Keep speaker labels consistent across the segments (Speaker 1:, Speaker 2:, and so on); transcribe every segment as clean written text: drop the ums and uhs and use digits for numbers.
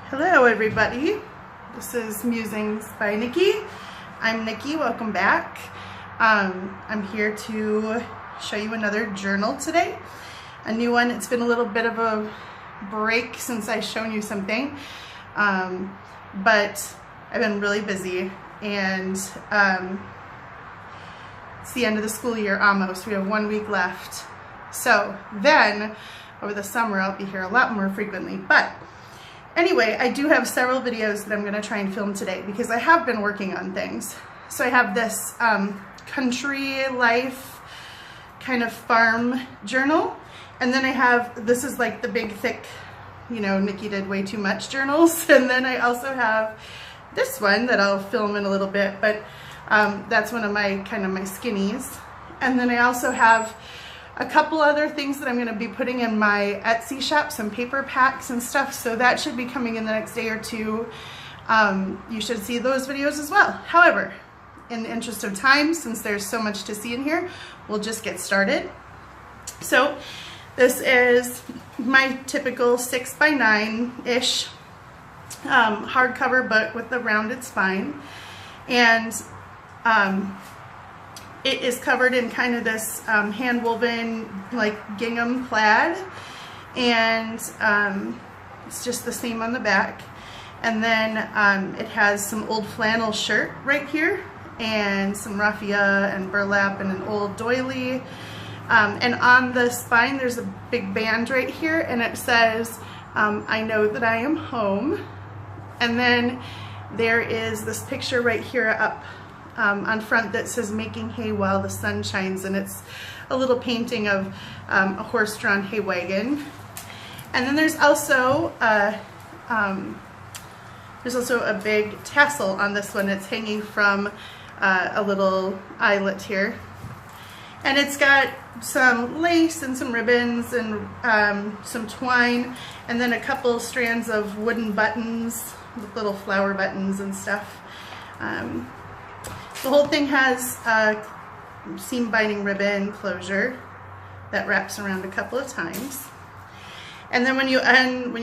Speaker 1: Hello everybody, this is Musings by Nikki. I'm Nikki, welcome back. I'm here to show you another journal today. A new one. It's been a little bit of a break since I've shown you something, but I've been really busy and it's the end of the school year almost. We have 1 week left. So then over the summer I'll be here a lot more frequently. But anyway, I do have several videos that I'm going to try and film today because I have been working on things. So I have this country life kind of farm journal, and then I have, this is like the big thick, you know, Nikki did way too much journals, and then I also have this one that I'll film in a little bit, but that's one of my kind of my skinnies. And then I also have a couple other things that I'm going to be putting in my Etsy shop, some paper packs and stuff, so that should be coming in the next day or two. You should see those videos as well. However, in the interest of time, since there's so much to see in here, we'll just get started. So this is my typical 6x9-ish hardcover book with the rounded spine, and it is covered in kind of this hand-woven like gingham plaid, and it's just the same on the back. And then it has some old flannel shirt right here, and some raffia and burlap and an old doily. And on the spine there's a big band right here, and it says, I know that I am home. And then there is this picture right here up on front that says making hay while the sun shines, and it's a little painting of a horse-drawn hay wagon. And then there's also a big tassel on this one. It's hanging from a little eyelet here, and it's got some lace and some ribbons and some twine, and then a couple strands of wooden buttons with little flower buttons and stuff. The whole thing has seam binding ribbon closure that wraps around a couple of times. And then when you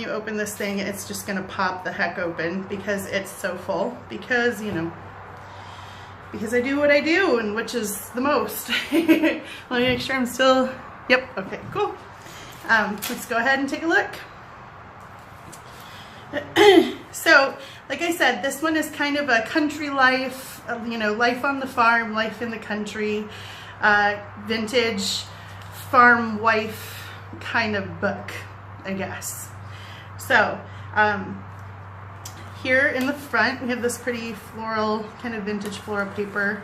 Speaker 1: open this thing, it's just gonna pop the heck open because it's so full. Because, you know, because I do what I do, and which is the most. Let me make sure I'm still, yep, okay, cool. Let's go ahead and take a look. So, like I said, this one is kind of a country life, you know, life on the farm, life in the country, vintage farm wife kind of book, I guess. So, here in the front, we have this pretty floral, kind of vintage floral paper,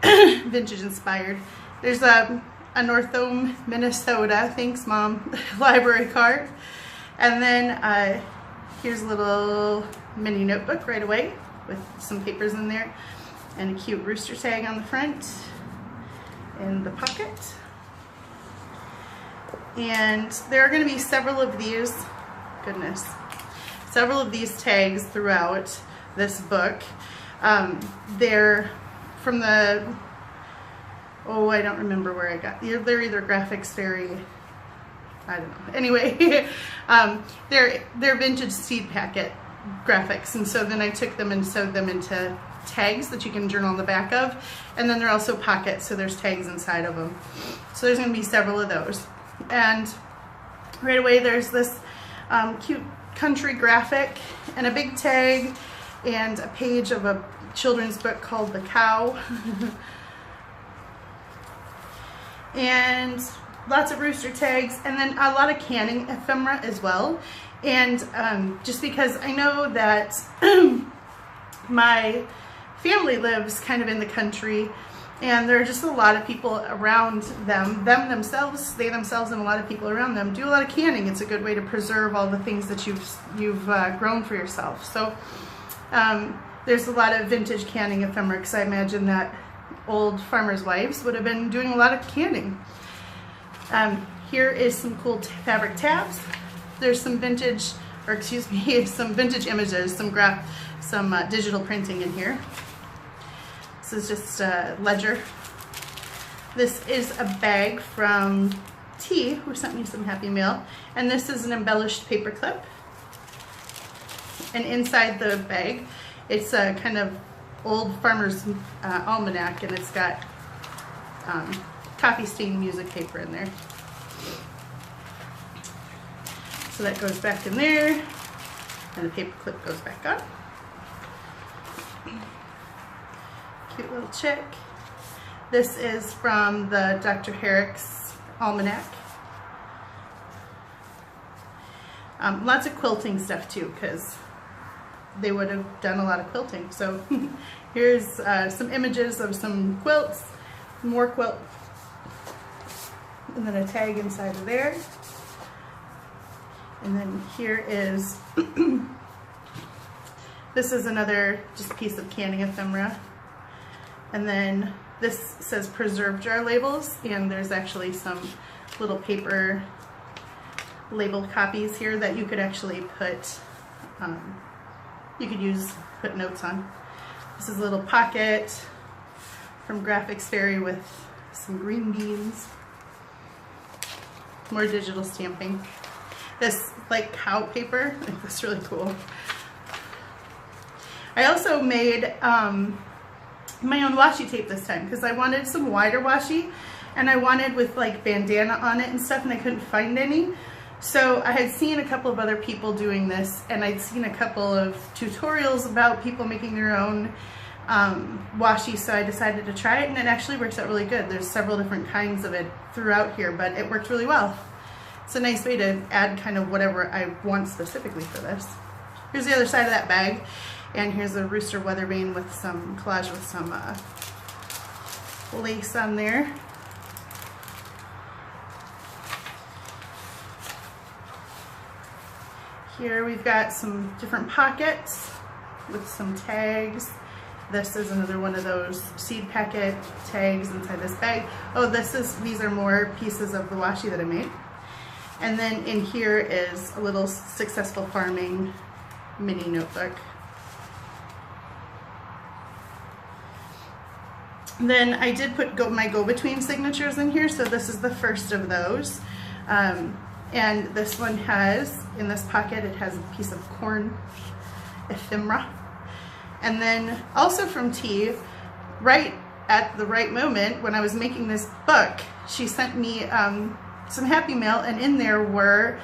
Speaker 1: vintage inspired. There's a Northome, Minnesota, thanks Mom, library card. And then here's a little mini notebook right away with some papers in there, and a cute rooster tag on the front in the pocket. And there are going to be several of these, goodness, several of these tags throughout this book. They're from the, oh, I don't remember where I got, they're either Graphics Fairy, I don't know. Anyway, they're vintage seed packet graphics, and so then I took them and sewed them into tags that you can journal on the back of, and then they're also pockets, so there's tags inside of them. So there's going to be several of those. And right away there's this cute country graphic and a big tag and a page of a children's book called The Cow. And lots of rooster tags, and then a lot of canning ephemera as well. And just because I know that my family lives kind of in the country, and there are just a lot of people around them, they themselves and a lot of people around them do a lot of canning. It's a good way to preserve all the things that you've grown for yourself. So there's a lot of vintage canning ephemera, because I imagine that old farmers' wives would have been doing a lot of canning. Here is some cool fabric tabs. There's some vintage, or excuse me, some vintage images, some digital printing in here. This is just a ledger. This is a bag from T, who sent me some happy mail, and this is an embellished paper clip. And inside the bag, it's a kind of old farmer's almanac, and it's got coffee stained music paper in there. So that goes back in there, and the paper clip goes back on. Cute little chick. This is from the Dr. Herrick's Almanac. Lots of quilting stuff too, because they would have done a lot of quilting. So here's some images of some quilts, more quilt, and then a tag inside of there. And then here is, this is another just piece of canning ephemera. And then this says preserve jar labels, and there's actually some little paper labeled copies here that you could actually put, put notes on. This is a little pocket from Graphics Fairy with some green beans. More digital stamping. This like cow paper, I think that's really cool. I also made my own washi tape this time because I wanted some wider washi, and I wanted with like bandana on it and stuff, and I couldn't find any. So I had seen a couple of other people doing this, and I'd seen a couple of tutorials about people making their own washi, so I decided to try it, and it actually works out really good. There's several different kinds of it throughout here, but it worked really well. It's a nice way to add kind of whatever I want specifically for this. Here's the other side of that bag, and here's a rooster weather vane with some collage with some lace on there. Here we've got some different pockets with some tags. This is another one of those seed packet tags inside this bag. Oh, these are more pieces of the washi that I made. And then in here is a little Successful Farming mini notebook. Then I did put my go-between signatures in here, so this is the first of those. And this one has, in this pocket, it has a piece of corn ephemera. And then also from T, right at the right moment, when I was making this book, she sent me some Happy Mail, and in there were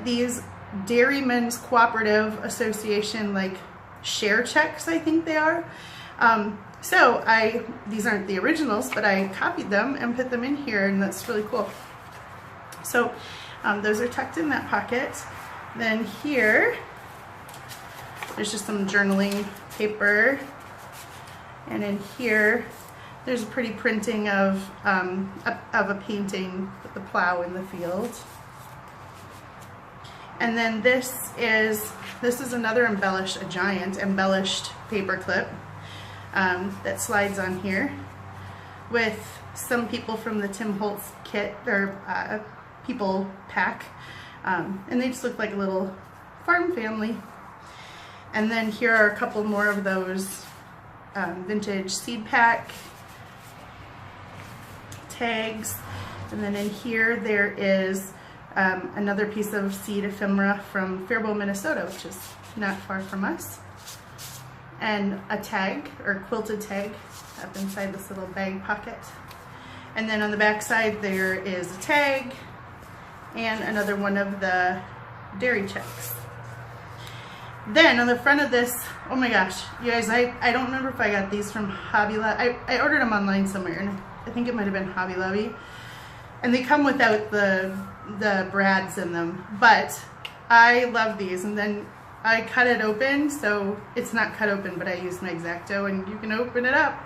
Speaker 1: these Dairymen's Cooperative Association like share checks, I think they are. So these aren't the originals, but I copied them and put them in here, and that's really cool. So those are tucked in that pocket. Then here, there's just some journaling paper, and in here, there's a pretty printing of a painting with the plow in the field. And then this is another a giant embellished paper clip that slides on here with some people from the Tim Holtz kit or people pack, and they just look like a little farm family. And then here are a couple more of those vintage seed pack tags. And then in here there is another piece of seed ephemera from Faribault, Minnesota, which is not far from us, and a tag or quilted tag up inside this little bag pocket. And then on the back side there is a tag and another one of the dairy checks. Then on the front of this, oh my gosh, you guys, I don't remember if I got these from Hobby Lobby. I ordered them online somewhere, and I think it might have been Hobby Lobby. And they come without the brads in them, but I love these. And then I cut it open, so it's not cut open, but I used my X-Acto, and you can open it up.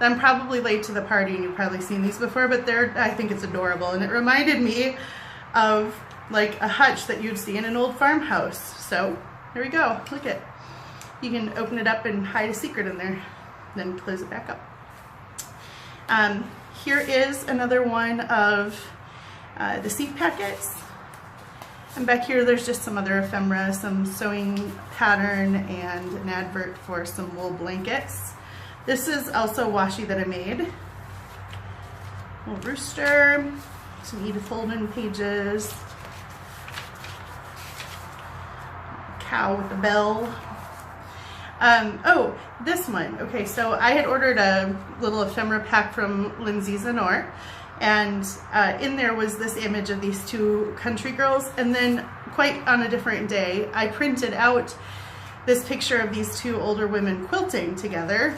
Speaker 1: I'm probably late to the party, and you've probably seen these before, but I think it's adorable, and it reminded me of like a hutch that you'd see in an old farmhouse. So here we go. Look it. You can open it up and hide a secret in there, then close it back up. Here is another one of the seed packets. And back here there's just some other ephemera, some sewing pattern, and an advert for some wool blankets. This is also washi that I made. Little rooster, some Edith Holden pages, cow with a bell. Oh, this one. Okay, so I had ordered a little ephemera pack from Lindsay Zenor, and in there was this image of these two country girls, and then quite on a different day, I printed out this picture of these two older women quilting together,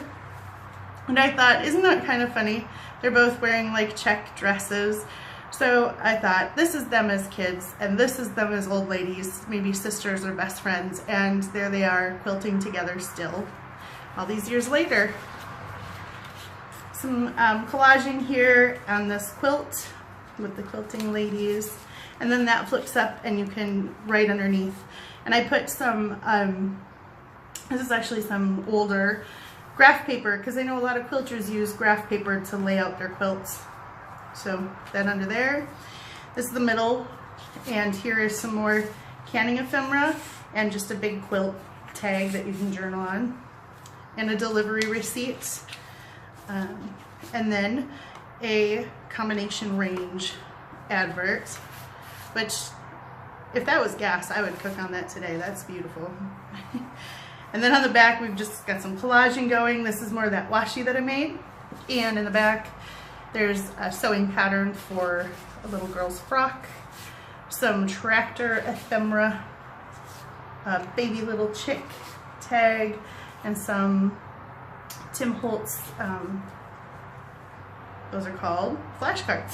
Speaker 1: and I thought, isn't that kind of funny? They're both wearing like check dresses. So I thought, this is them as kids, and this is them as old ladies, maybe sisters or best friends, and there they are quilting together still, all these years later. Some collaging here on this quilt with the quilting ladies, and then that flips up and you can write underneath. And I put some, this is actually some older graph paper, because I know a lot of quilters use graph paper to lay out their quilts. So that under there, this is the middle, and here is some more canning ephemera and just a big quilt tag that you can journal on, and a delivery receipt, and then a combination range advert, which if that was gas, I would cook on that today. That's beautiful. And then on the back, we've just got some collaging going. This is more of that washi that I made, and in the back there's a sewing pattern for a little girl's frock, some tractor ephemera, a baby little chick tag, and some Tim Holtz, those are called flashcards.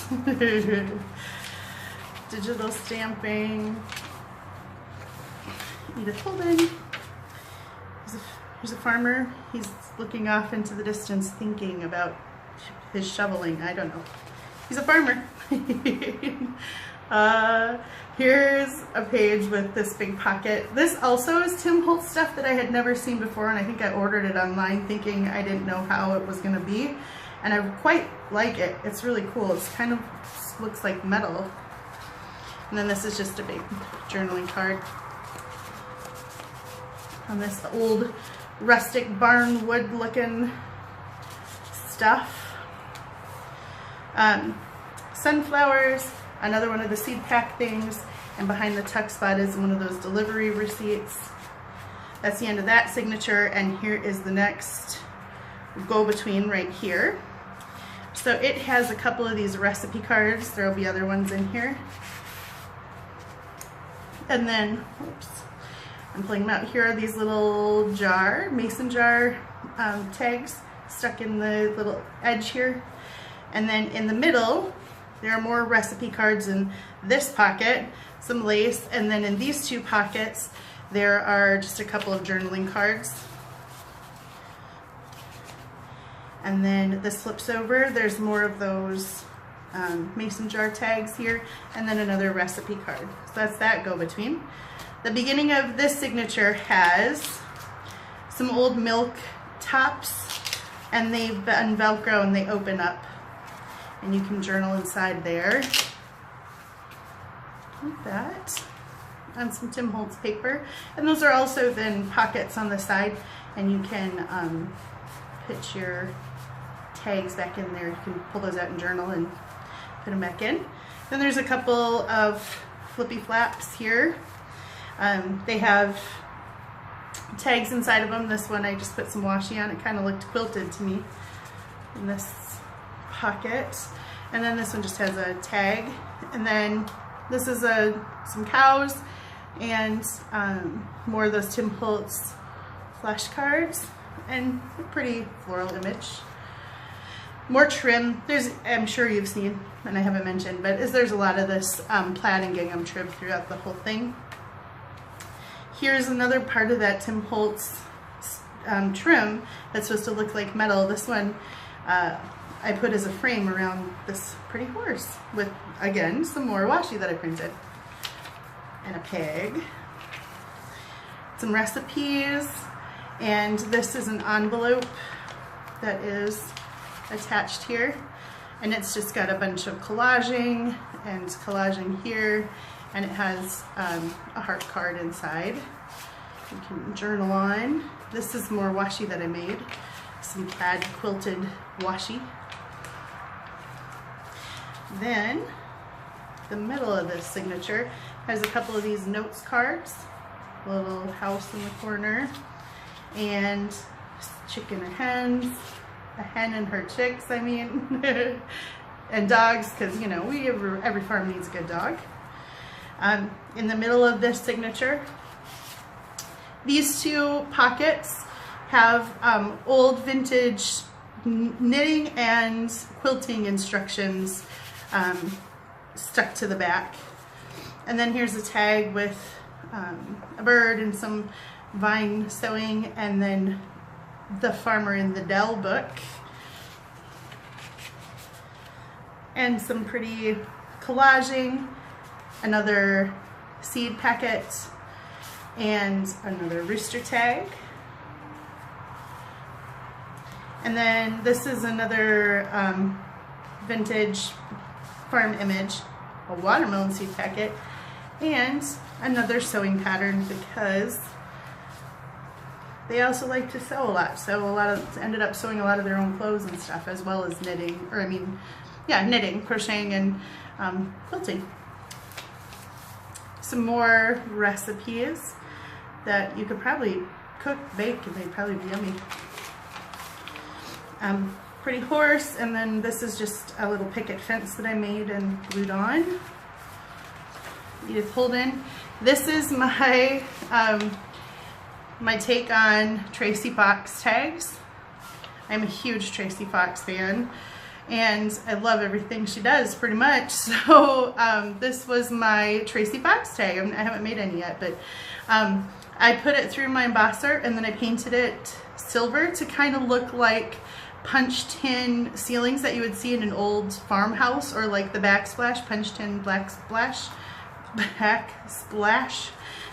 Speaker 1: Digital stamping. Edith Holden. Here's a farmer. He's looking off into the distance thinking about his shoveling. I don't know. He's a farmer. Here's a page with this big pocket. This also is Tim Holtz stuff that I had never seen before, and I think I ordered it online thinking I didn't know how it was going to be, and I quite like it. It's really cool. It's kind of looks like metal. And then this is just a big journaling card on this old rustic barn wood looking stuff. Sunflowers, another one of the seed pack things, and behind the tuck spot is one of those delivery receipts. That's the end of that signature, and here is the next go-between right here. So it has a couple of these recipe cards. There will be other ones in here. And then, oops, I'm pulling them out. Here are these little mason jar tags stuck in the little edge here. And then in the middle, there are more recipe cards in this pocket, some lace, and then in these two pockets, there are just a couple of journaling cards. And then this flips over, there's more of those mason jar tags here, and then another recipe card. So that's that go-between. The beginning of this signature has some old milk tops, and they've been Velcro and they open up, and you can journal inside there like that on some Tim Holtz paper. And those are also then pockets on the side, and you can put your tags back in there. You can pull those out and journal and put them back in. Then there's a couple of flippy flaps here. They have tags inside of them. This one I just put some washi on. It kind of looked quilted to me in this pocket. And then this one just has a tag. And then this is some cows and more of those Tim Holtz flashcards and a pretty floral image. More trim. I'm sure you've seen, and I haven't mentioned, but there's a lot of this plaid and gingham trim throughout the whole thing. Here's another part of that Tim Holtz trim that's supposed to look like metal. This one I put as a frame around this pretty horse with, again, some more washi that I printed. And a pig. Some recipes. And this is an envelope that is attached here. And it's just got a bunch of collaging and collaging here. And it has a heart card inside. You can journal on. This is more washi that I made. Some plaid quilted washi. Then the middle of this signature has a couple of these notes cards little house in the corner, and chicken or hens, a hen and her chicks, I mean, and dogs, because you know, every farm needs a good dog. In the middle of this signature, these two pockets have old vintage knitting and quilting instructions stuck to the back. And then here's a tag with a bird and some vine sewing, and then the Farmer in the Dell book, and some pretty collaging, another seed packet, and another rooster tag. And then this is another vintage farm image, a watermelon seed packet, and another sewing pattern, because they also like to sew a lot. So ended up sewing a lot of their own clothes and stuff, as well as knitting, or I mean, yeah, knitting, crocheting, and quilting. Some more recipes that you could probably cook, bake, and they'd probably be yummy. Pretty horse, and then this is just a little picket fence that I made and glued on. Edith Holden. This is my my take on Tracy Fox tags. I'm a huge Tracy Fox fan, and I love everything she does pretty much. So this was my Tracy Fox tag. I haven't made any yet, but I put it through my embosser, and then I painted it silver to kind of look like punch tin ceilings that you would see in an old farmhouse, or like the backsplash, punch tin backsplash.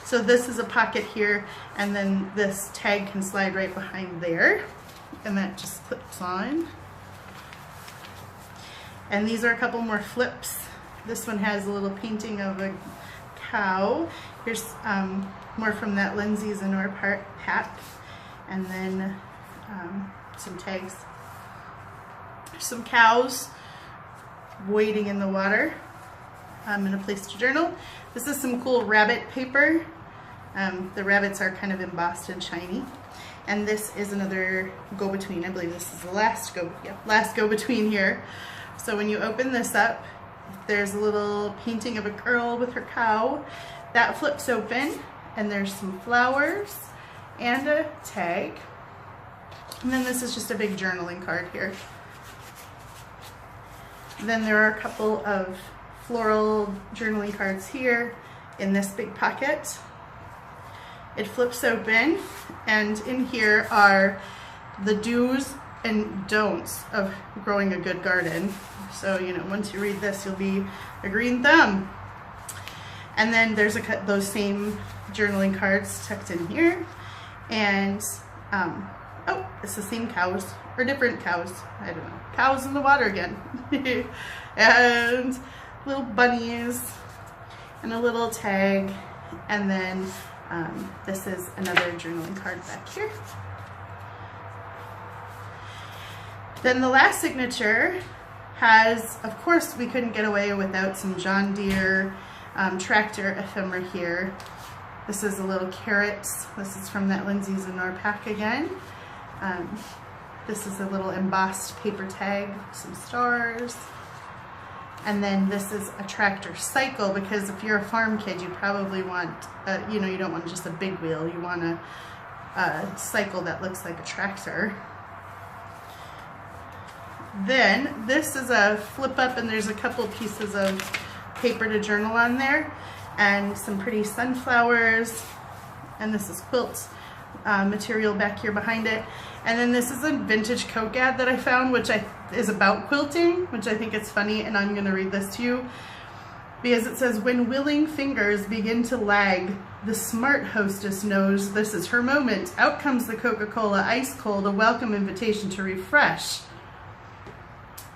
Speaker 1: So this is a pocket here, and then this tag can slide right behind there, and that just clips on. And these are a couple more flips. This one has a little painting of a cow. Here's more from that Lindsay's and Or pack, and then some tags. Some cows wading in the water in a place to journal. This is some cool rabbit paper. The rabbits are kind of embossed and shiny. And this is another go-between. I believe this is the last go-between here. So when you open this up, there's a little painting of a girl with her cow. That flips open, and there's some flowers and a tag. And then this is just a big journaling card here. Then there are a couple of floral journaling cards here in this big pocket. It flips open, and in here are the do's and don'ts of growing a good garden. So, you know, once you read this, you'll be a green thumb. And then there's those same journaling cards tucked in here. And, oh, it's the same cows, or different cows, I don't know. Cows in the water again. And little bunnies, and a little tag, and then this is another journaling card back here. Then the last signature has, of course, we couldn't get away without some John Deere tractor ephemera here. This is a little carrot. This is from that Lindsay's and Or pack again. This is a little embossed paper tag, some stars. And then this is a tractor cycle, because if you're a farm kid, you probably want, you know, you don't want just a big wheel. You want a cycle that looks like a tractor. Then this is a flip up, and there's a couple pieces of paper to journal on there, and some pretty sunflowers, and this is quilt material back here behind it. And then this is a vintage Coke ad that I found, which is about quilting, which I think is funny, and I'm going to read this to you, because it says, when willing fingers begin to lag, the smart hostess knows this is her moment. Out comes the Coca-Cola ice cold, a welcome invitation to refresh.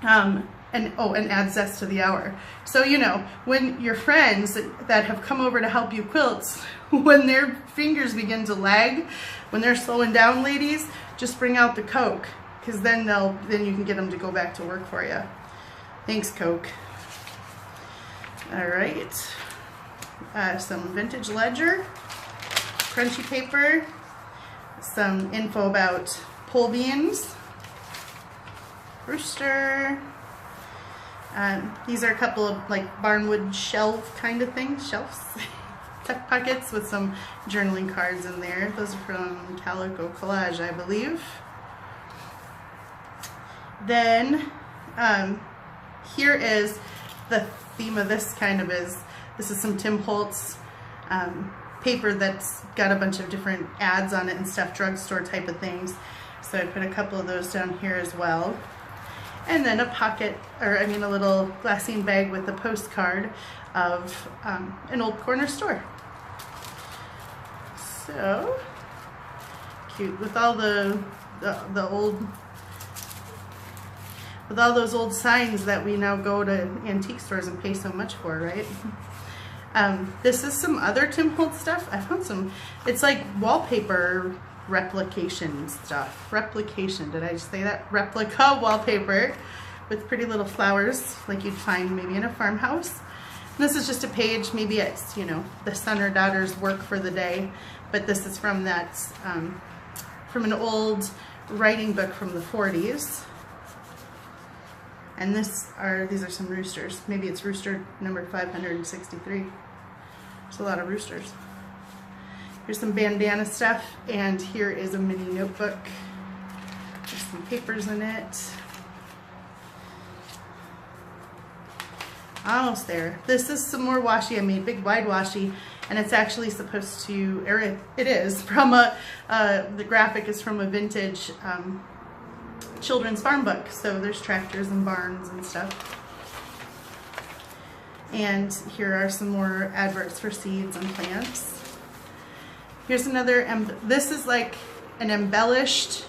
Speaker 1: And add zest to the hour. So, you know, when your friends that have come over to help you quilt, when their fingers begin to lag, when they're slowing down, ladies, just bring out the Coke, because then you can get them to go back to work for you. Thanks, Coke. All right, some vintage ledger, scrunchie paper, some info about pole beans, rooster. These are a couple of like barnwood shelf kind of things, shelves, tuck pockets with some journaling cards in there. Those are from Calico Collage, I believe. Then here is the theme of this this is some Tim Holtz paper that's got a bunch of different ads on it and stuff, drugstore type of things. So I put a couple of those down here as well. And then a pocket, a little glassine bag with a postcard of an old corner store. So cute, with all the old, with all those old signs that we now go to antique stores and pay so much for, right? This is some other Tim Holtz stuff. I found some, it's like wallpaper replication stuff. Replication, did I just say that? Replica wallpaper with pretty little flowers like you'd find maybe in a farmhouse. And this is just a page, maybe it's, you know, the son or daughter's work for the day, but this is from that, from an old writing book from the 40s. And these are some roosters. Maybe it's rooster number 563. There's a lot of roosters. Here's some bandana stuff, and here is a mini notebook. There's some papers in it. Almost there. This is some more washi I made, big wide washi, and it's actually supposed to, or it is, from the graphic is from a vintage children's farm book. So there's tractors and barns and stuff. And here are some more adverts for seeds and plants. Here's another, this is like an embellished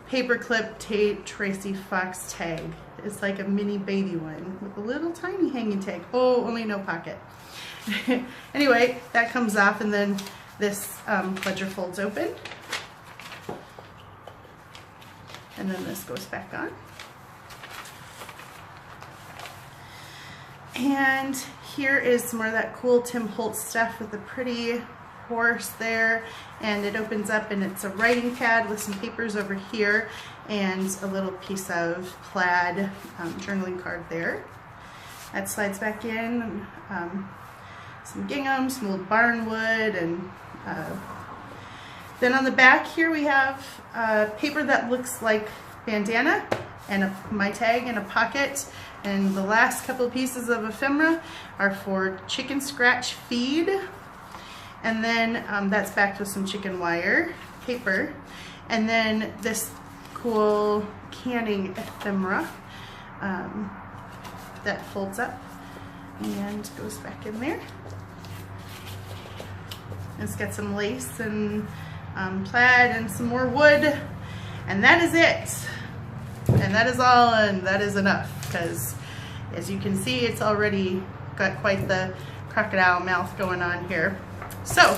Speaker 1: paperclip Tate Tracy Fox tag. It's like a mini baby one with a little tiny hanging tag. Oh, only no pocket. Anyway, that comes off, and then this ledger folds open. And then this goes back on. And here is some more of that cool Tim Holtz stuff with the pretty horse there, and it opens up and it's a writing pad with some papers over here and a little piece of plaid journaling card there. That slides back in. Some gingham, some old barnwood, and then on the back here we have paper that looks like bandana and my tag in a pocket. And the last couple of pieces of ephemera are for chicken scratch feed. And then that's backed with some chicken wire paper. And then this cool canning ephemera that folds up and goes back in there. It's got some lace and plaid and some more wood. And that is it. And that is all, and that is enough, because as you can see, it's already got quite the crocodile mouth going on here. So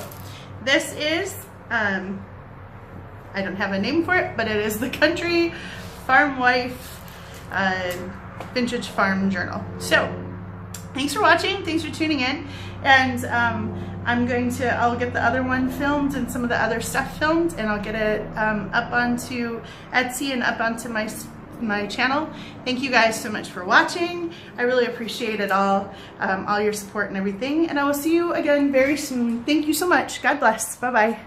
Speaker 1: this is, I don't have a name for it, but it is the Country Farm Wife Vintage Farm Journal. So thanks for watching, thanks for tuning in, and I'll get the other one filmed and some of the other stuff filmed, and I'll get it up onto Etsy and up onto my channel. Thank you guys so much for watching. I really appreciate it all your support and everything, and I will see you again very soon. Thank you so much. God bless. Bye-bye.